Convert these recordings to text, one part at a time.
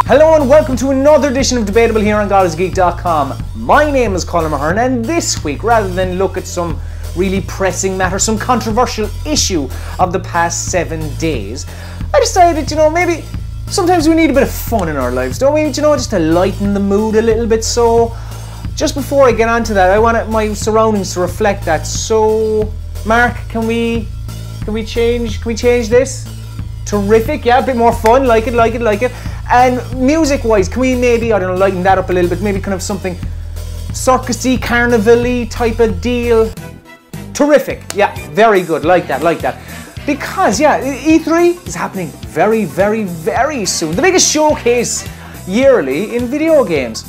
Hello and welcome to another edition of Debatable here on GodIsGeek.com. My name is Colin Mahern, and this week, rather than look at some really pressing matter, some controversial issue of the past 7 days, I decided, maybe sometimes we need a bit of fun in our lives, don't we? Just to lighten the mood a little bit. So, just before I get on to that, I want my surroundings to reflect that. So, Mark, can we change this? Terrific, yeah, a bit more fun, like it. And music-wise, can we maybe, lighten that up a little bit, maybe kind of something circusy, carnival-y type of deal? Terrific, yeah, very good, like that. Because, yeah, E3 is happening very, very, very soon. The biggest showcase yearly in video games.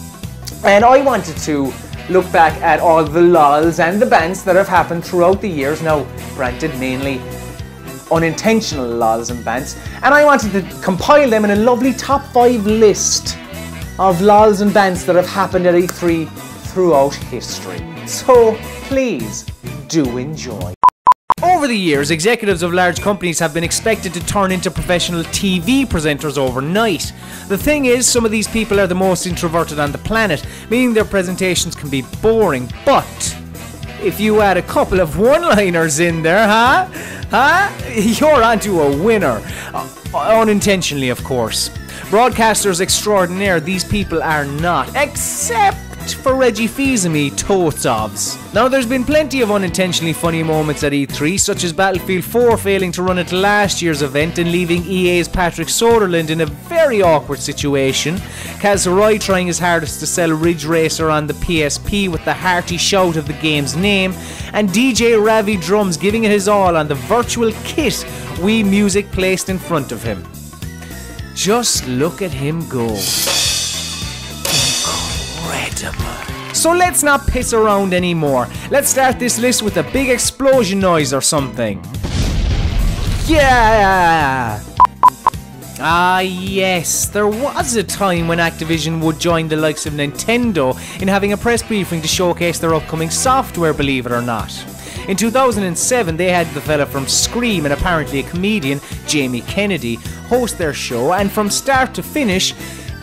And I wanted to look back at all the lols and the bans that have happened throughout the years. Now, granted, mainly unintentional lols and bans, and I wanted to compile them in a lovely top 5 list of lols and bans that have happened at E3 throughout history. So please do enjoy. Over the years, executives of large companies have been expected to turn into professional TV presenters overnight. The thing is, some of these people are the most introverted on the planet, meaning their presentations can be boring, but if you add a couple of one-liners in there, you're onto a winner. Unintentionally, of course. Broadcasters extraordinaire, these people are not, except for Reggie Fils-Aimé, totes-ofs. Now, there's been plenty of unintentionally funny moments at E3, such as Battlefield 4 failing to run at last year's event and leaving EA's Patrick Soderlund in a very awkward situation, Kaz Hirai trying his hardest to sell Ridge Racer on the PSP with the hearty shout of the game's name, and DJ Ravi Drums giving it his all on the virtual kit Wii Music placed in front of him. Just look at him go. So let's not piss around anymore. Let's start this list with a big explosion noise or something. Yeah! Ah yes, there was a time when Activision would join the likes of Nintendo in having a press briefing to showcase their upcoming software, believe it or not. In 2007, they had the fella from Scream and apparently a comedian, Jamie Kennedy, host their show, and from start to finish,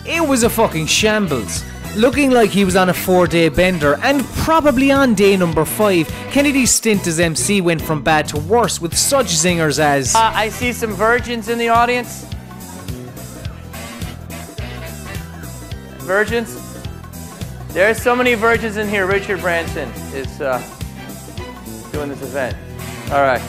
it was a fucking shambles. Looking like he was on a 4-day bender, and probably on day number 5, Kennedy's stint as MC went from bad to worse with such zingers as I see some virgins in the audience. Virgins? There's so many virgins in here. Richard Branson is doing this event. Alright.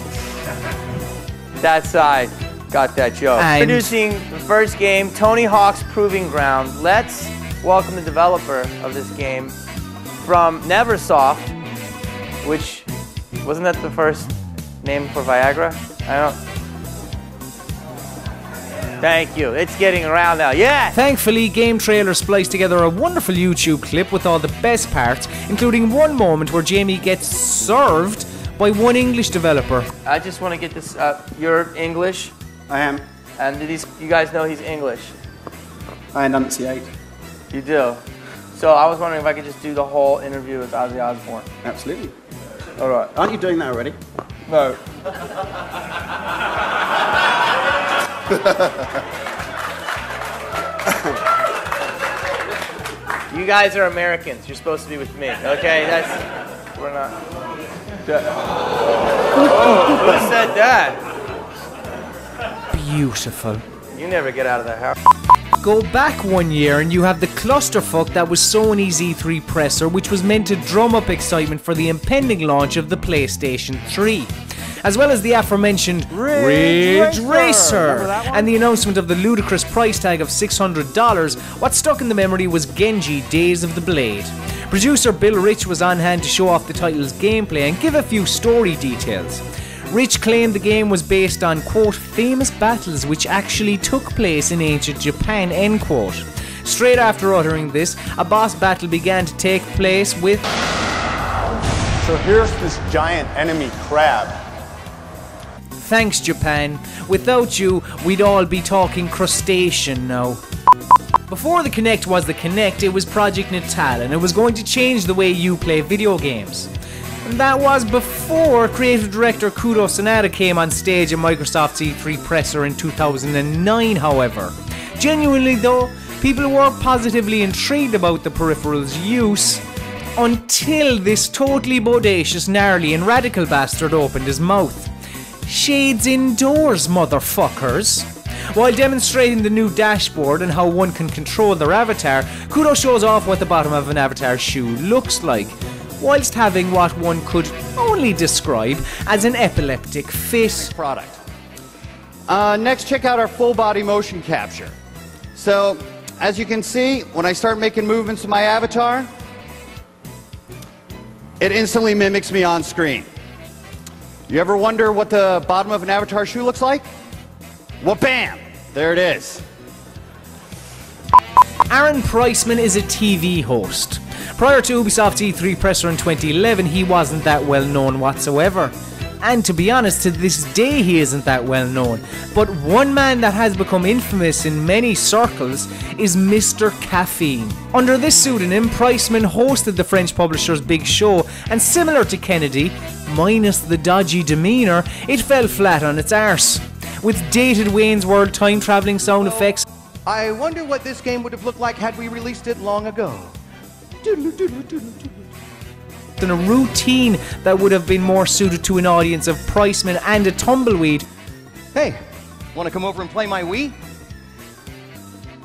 That side got that joke. And producing the first game, Tony Hawk's Proving Ground. Let's welcome the developer of this game from Neversoft, which, wasn't that the first name for Viagra? I don't. Thank you. It's getting around now. Yeah! Thankfully, Game Trailer spliced together a wonderful YouTube clip with all the best parts, including one moment where Jamie gets served by one English developer. I just want to get this you're English? I am. And you guys know he's English? I enunciate. You do? So I was wondering if I could just do the whole interview with Ozzy Osbourne. Absolutely. All right. Aren't you doing that already? No. You guys are Americans. You're supposed to be with me. Okay? We're not. Oh, who said that? beautiful. You never get out of the house. Go back 1 year and you have the clusterfuck that was Sony's E3 presser, which was meant to drum up excitement for the impending launch of the PlayStation 3. As well as the aforementioned Ridge Racer and the announcement of the ludicrous price tag of $600, what stuck in the memory was Genji Days of the Blade. Producer Bill Rich was on hand to show off the title's gameplay and give a few story details. Rich claimed the game was based on, quote, famous battles which actually took place in ancient Japan, end quote. Straight after uttering this, a boss battle began to take place with... So here's this giant enemy crab. Thanks, Japan. Without you, we'd all be talking crustacean now. Before the Kinect was the Kinect, it was Project Natal, and it was going to change the way you play video games. And that was before creative director Kudo Sanada came on stage at Microsoft's E3 presser in 2009, however. Genuinely though, People were positively intrigued about the peripheral's use until this totally bodacious, gnarly and radical bastard opened his mouth. Shades indoors, motherfuckers. While demonstrating the new dashboard and how one can control their avatar, Kudo shows off what the bottom of an avatar shoe looks like, whilst having what one could only describe as an epileptic fit. Product. Next, check out our full body motion capture. So, as you can see, when I start making movements with my avatar, it instantly mimics me on screen. You ever wonder what the bottom of an avatar shoe looks like? Well, bam! There it is. Aaron Priceman is a TV host. Prior to Ubisoft's E3 presser in 2011, he wasn't that well known whatsoever. And to be honest, to this day he isn't that well known. But one man that has become infamous in many circles is Mr. Caffeine. Under this pseudonym, Priceman hosted the French publisher's big show, and similar to Kennedy, minus the dodgy demeanour, it fell flat on its arse. With dated Wayne's World time-travelling sound effects, I wonder what this game would have looked like had we released it long ago. and a routine that would have been more suited to an audience of Priceman and a tumbleweed. Hey, want to come over and play my Wii?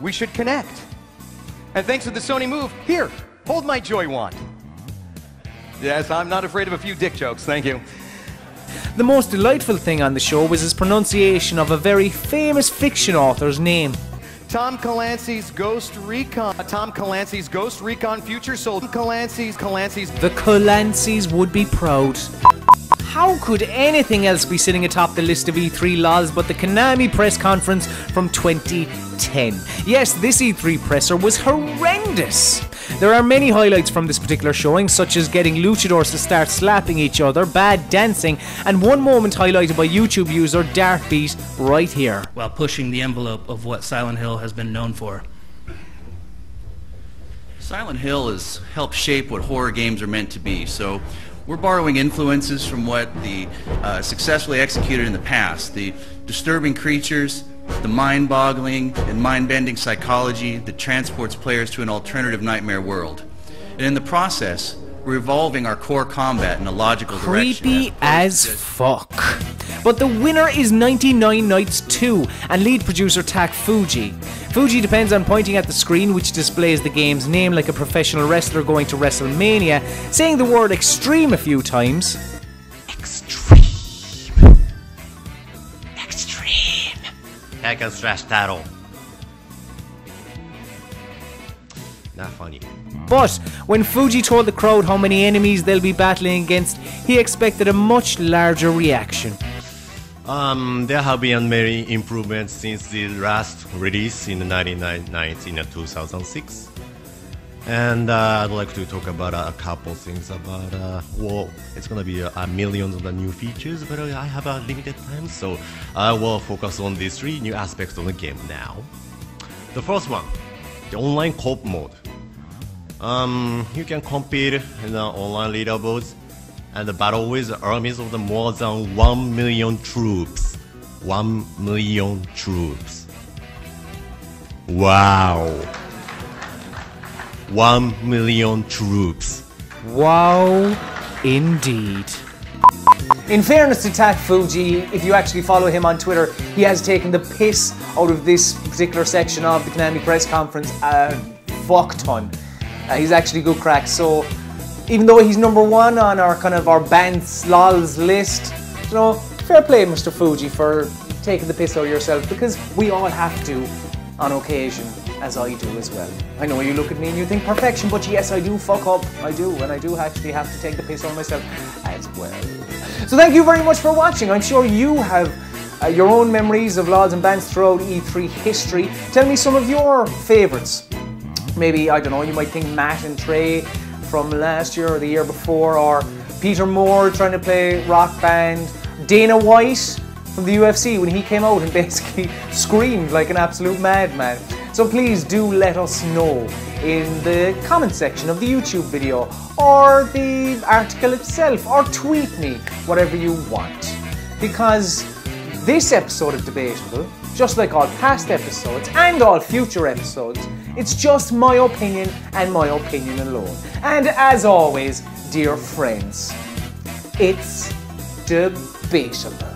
We should connect. And thanks to the Sony Move, here, hold my Joy Wand. Yes, I'm not afraid of a few dick jokes, thank you. The most delightful thing on the show was his pronunciation of a very famous fiction author's name. Tom Clancy's Ghost Recon. Tom Clancy's Ghost Recon Future Soldier. Clancy's. The Clancy's would be proud. How could anything else be sitting atop the list of E3 lols but the Konami press conference from 2010? Yes, this E3 presser was horrendous. There are many highlights from this particular showing, such as getting luchadors to start slapping each other, bad dancing, and one moment highlighted by YouTube user Dartbeat right here. While pushing the envelope of what Silent Hill has been known for. Silent Hill has helped shape what horror games are meant to be, so we're borrowing influences from what the successfully executed in the past. The disturbing creatures, the mind-boggling and mind-bending psychology that transports players to an alternative nightmare world. And in the process, we're evolving our core combat in a logical direction. Creepy as fuck. But the winner is 99 Nights 2 and lead producer Tak Fuji. Fuji depends on pointing at the screen, which displays the game's name like a professional wrestler going to WrestleMania, saying the word extreme a few times. Hack and slash battle. Not funny. But when Fuji told the crowd how many enemies they'll be battling against, he expected a much larger reaction. There have been many improvements since the last release in 2006. And I'd like to talk about a couple things about, well, it's gonna be millions of the new features, but I have a limited time, so I will focus on these three new aspects of the game now. The first one, the online co-op mode. You can compete in the online leaderboards and battle with armies of the more than 1 million troops. 1 million troops. Wow. 1 million troops. Wow, indeed. In fairness to Tak Fuji, if you actually follow him on Twitter, he has taken the piss out of this particular section of the Konami press conference a fuck ton. He's actually good crack, so even though he's number one on our kind of our Bants lols list, you know, fair play Mr. Fuji for taking the piss out of yourself, because we all have to on occasion, as I do as well. I know you look at me and you think perfection, but yes, I do fuck up. I do, and I do actually have to take the piss out of myself as well. So thank you very much for watching. I'm sure you have your own memories of lols and bands throughout E3 history. Tell me some of your favourites. Maybe, I don't know, you might think Matt and Trey from last year or the year before, or Peter Moore trying to play Rock Band, Dana White from the UFC when he came out and basically screamed like an absolute madman. So please do let us know in the comment section of the YouTube video, or the article itself, or tweet me, whatever you want. Because this episode of Debatable, just like all past episodes and all future episodes, It's just my opinion and my opinion alone. And as always, dear friends, it's debatable.